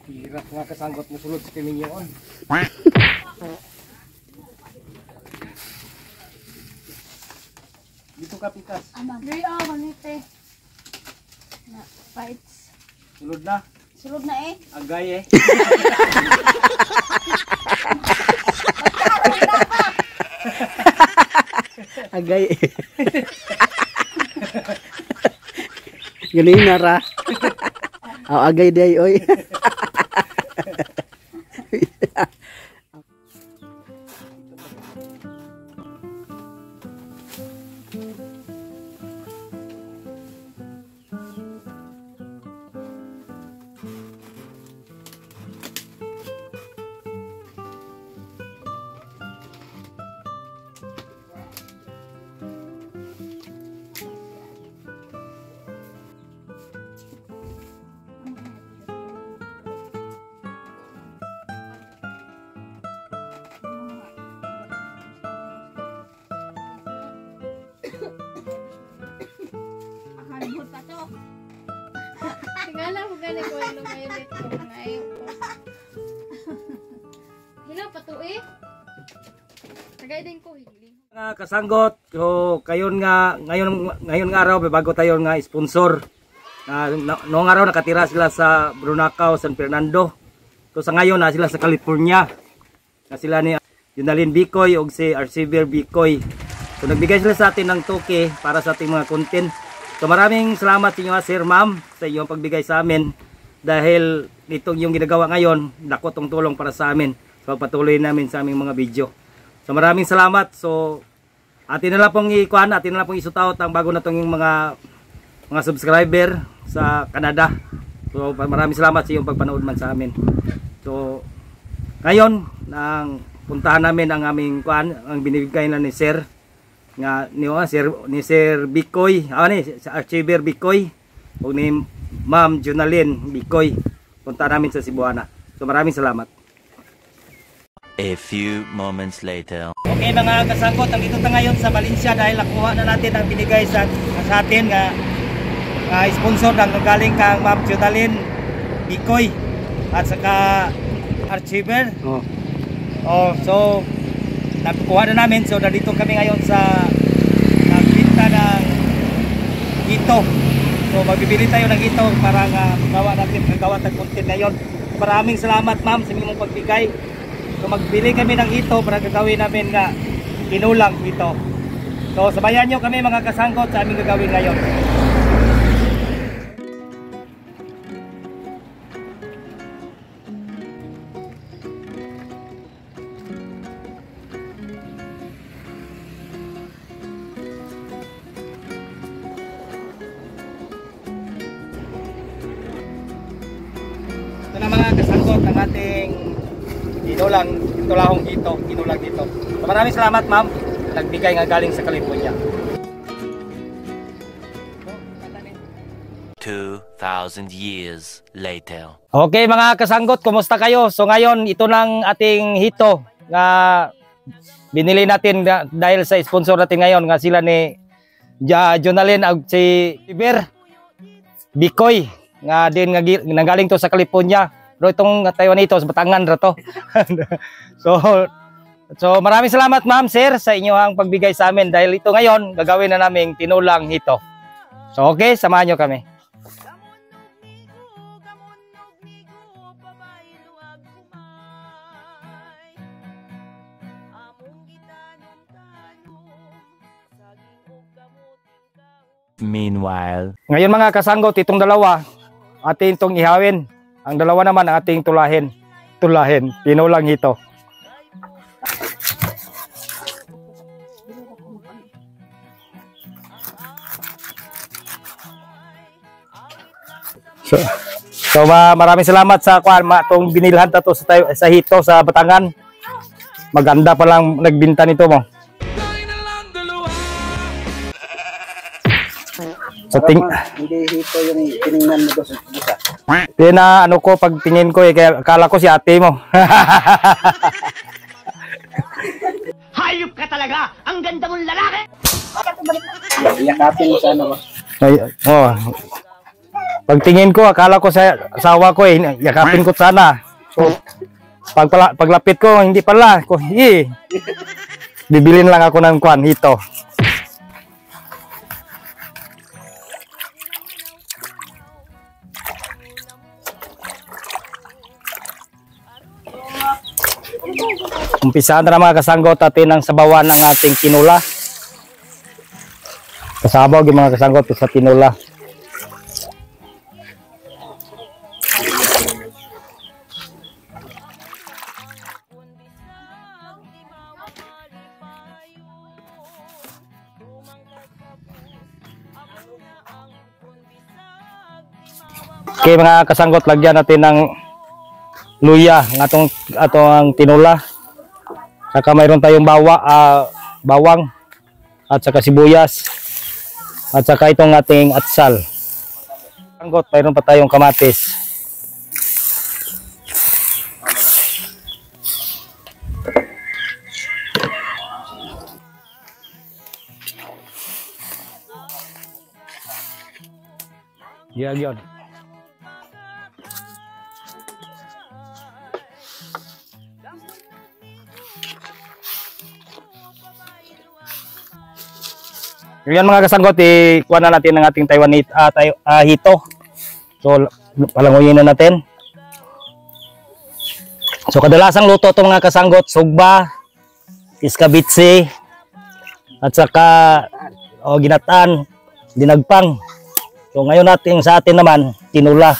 Hirap nga kasanggot mo sulod sa piminyon. Dito ka pikas. Gaya manite. Na fights. Sulod na. Sulod na eh. Agay eh. Agay. Galing na ra. Agay day oy. Tingala mo gani ko yung mayroon ko ngayon. Hila patui. Tagay din ko hiling. Mga kasanggot, so kayon nga ngayon nga araw bago tayo nga sponsor. Noong araw nakatira sila sa Brunacao, San Fernando. So sa ngayon na sila sa California. Na sila ni Junalyn Bicoy ug si Arciver Bicoy. So nagbigay sila sa atin ng toke para sa ating mga content. So maraming salamat sa inyo sir, ma'am, sa inyong pagbigay sa amin dahil itong yung ginagawa ngayon, dako tong tulong para sa amin sa pagpatuloy namin sa aming mga video. So maraming salamat. So atin na lang pong ikuan, atin na lang pong isutaot ang bago na tong yung mga subscriber sa Canada. So maraming salamat sa iyong pagpanood man sa amin. So ngayon, nang puntahan namin ang aming kuan, ang binibigay na ni sir nga ni Sir Bicoy, ni Arciver Bicoy o ni Ma'am Junalyn Bicoy. Punta namin sa Cebuana. So maraming salamat. A few moments later. Okay mga kasangkot, nandito ta ngayon sa Valencia dahil nakuha na natin ang binigay sa atin nga sponsor ng galing kang Ma'am Junalyn Bicoy at saka Arciver. So nakuha na namin. So nandito kami ngayon sa nagbinta ng ito. So magbibili tayo ng ito para magawa natin ng content ngayon. Maraming salamat ma'am sa inyong pagbigay. So magbili kami ng ito para gagawin namin nga kinulang ito. So sabayan nyo kami mga kasangkot sa aming gagawin ngayon. Ito na mga kasangkot ng ating kinulang dito. So, maraming salamat ma'am, nagbigay nga galing sa California. 2,000 years later. Okay mga kasanggot, kumusta kayo? So ngayon, ito lang ating hito nga binili natin dahil sa sponsor natin ngayon nga sila ni Jonalyn ag si Iber Bikoy nga din nga nanggaling to sa California. Pero itong Taiwan ito sa Batangan ra to. So maraming salamat ma'am sir sa inyong pagbigay sa amin dahil ito ngayon gagawin na naming tinulang hito. So okay, samahan nyo kami. Meanwhile, Ngayon mga kasanggot, itong dalawa ating itong ihawin. Ang dalawa naman ating tulahin. Tinulang hito. So maraming salamat sa itong binilhan to sa hito sa Batangan. Maganda pa lang nagbinta nito mo. So Hindi hito yung tiningnan mo doon sa isa. na ano ko pag tingin ko kaya akala ko si ate mo. Hayop ka talaga! Ang ganda mong lalaki! Yakapin mo sana ba? Ay, pagtingin ko, akala ko sa asawa ko yakapin ko sana. So, paglapit ko, hindi pala. Bibilin lang ako ng kwan, hito. Umpisahan na mga kasanggot natin ang sabawan ng ating tinula. Kasabaw yung mga kasanggot sa tinula. Okay mga kasanggot, lagyan natin ng luya ng atong tinula. Saka mayroon tayong bawang at saka sibuyas at saka itong ating atsal. Kasanggot, mayroon pa tayong kamatis. Yun. Yan mga kasanggot, ikuha na natin ng ating Taiwanese hito. So palanguyin na natin. So kadalasang luto ito mga kasanggot, sugba, iskabitsi, at saka ginataan, dinagpang. So ngayon natin sa atin naman, tinula.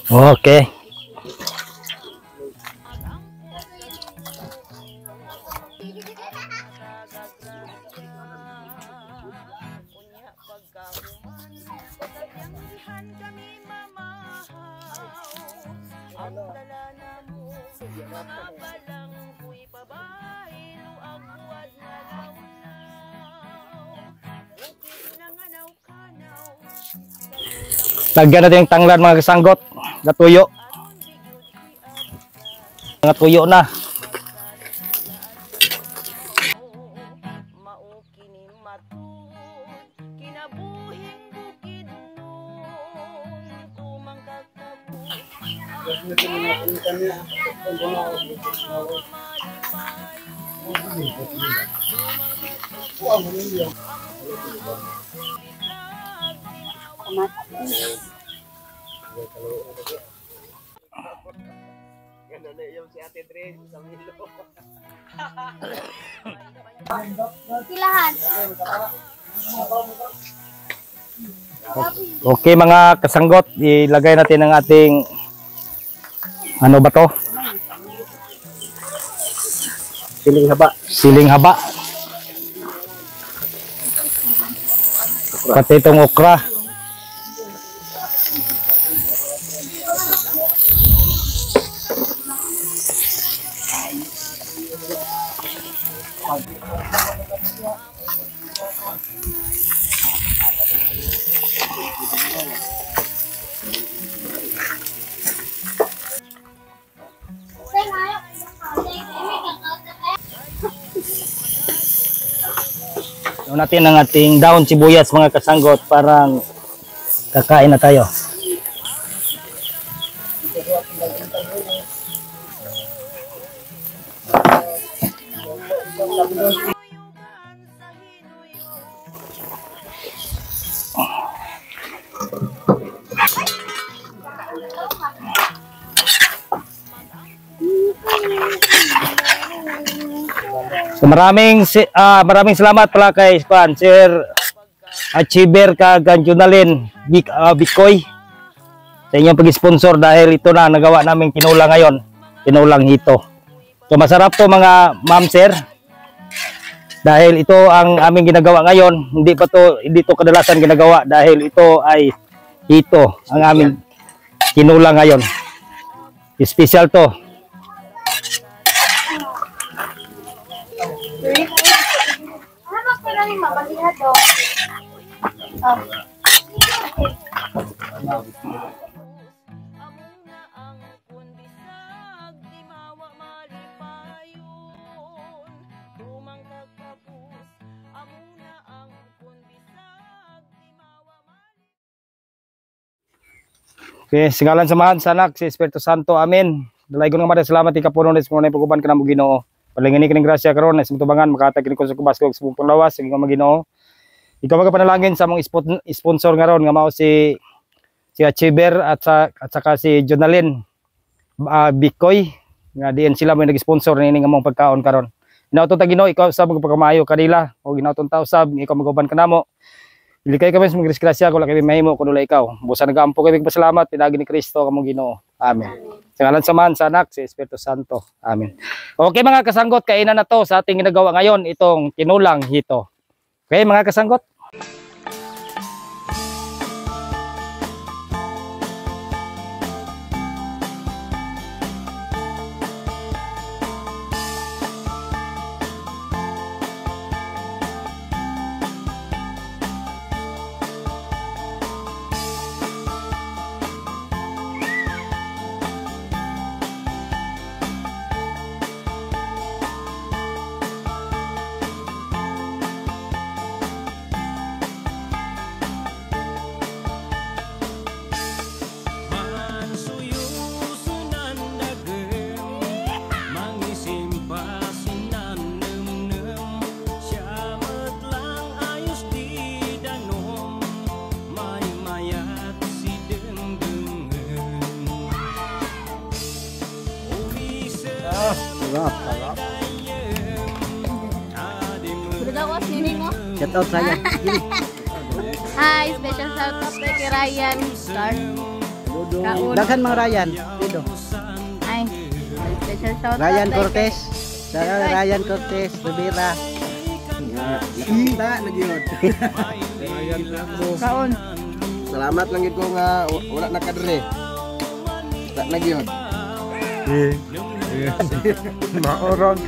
Okay. Lagyan natin yung tanglan mga kasanggot. Natuyo. Natuyo na. Silahan. Okay mga kasanggot, ilagay natin ang ating ano ba to? Siling haba. Siling haba. Pati itong okra. Gawin natin ang ating daon sibuyas mga kasanggot, parang kakain na tayo. So maraming salamat pala kay Sir Achiever kag Jonalyn Bikoy sa inyong pag-sponsor dahil ito na nagawa naming tinulang ngayon, tinulang hito. So masarap to mga ma'am sir. Dahil ito ang aming ginagawa ngayon, hindi to kadalasan ginagawa dahil ito ay hito ang aming tinulang ngayon. Special to. Okay, singalan samahan sa anak si Espiritu Santo. Amen. Dalay ko nga maday salamat ikapuno sa mga paguban ka na mo Ginoo. Palingini kining grasya karon sa mutubangan makatag kini ko sa kubas ko sa panglawas sa mga Ginoo. Ikaw magapanalangin sa mga sponsor nga ron nga mao si Achiever at saka si Jonalyn Bikoy nga diin sila may nag-sponsor nini nga mong pagkaon karon. Ginaoton ta Ginoo ikaw sa magpakamayo kanila o ginaoton ta usab ikaw maguban ka namo. Dili kay kami sa mga grasya ko la kay mahimo kun wala ikaw. Busa nagaampo kay pasalamat pinagi ni Kristo kamo Ginoo. Amen. Sa ngalan samahan sa anak si Espiritu Santo. Amen. Okay mga kasanggot, kainan na to sa ating ginagawa ngayon itong tinulang hito. Okay mga kasanggot. Shout out saya. Hi, special shout out kay Ryan Start. Daghan mga Ryan. Dito. Ay, special shout out Ryan Cortez. Saya Ryan Cortez Rivera. Kita nagyod. Ryan Labo. Kaon. Salamat lang gid ko nga wala na kadre. Ta nagyod. Maorong.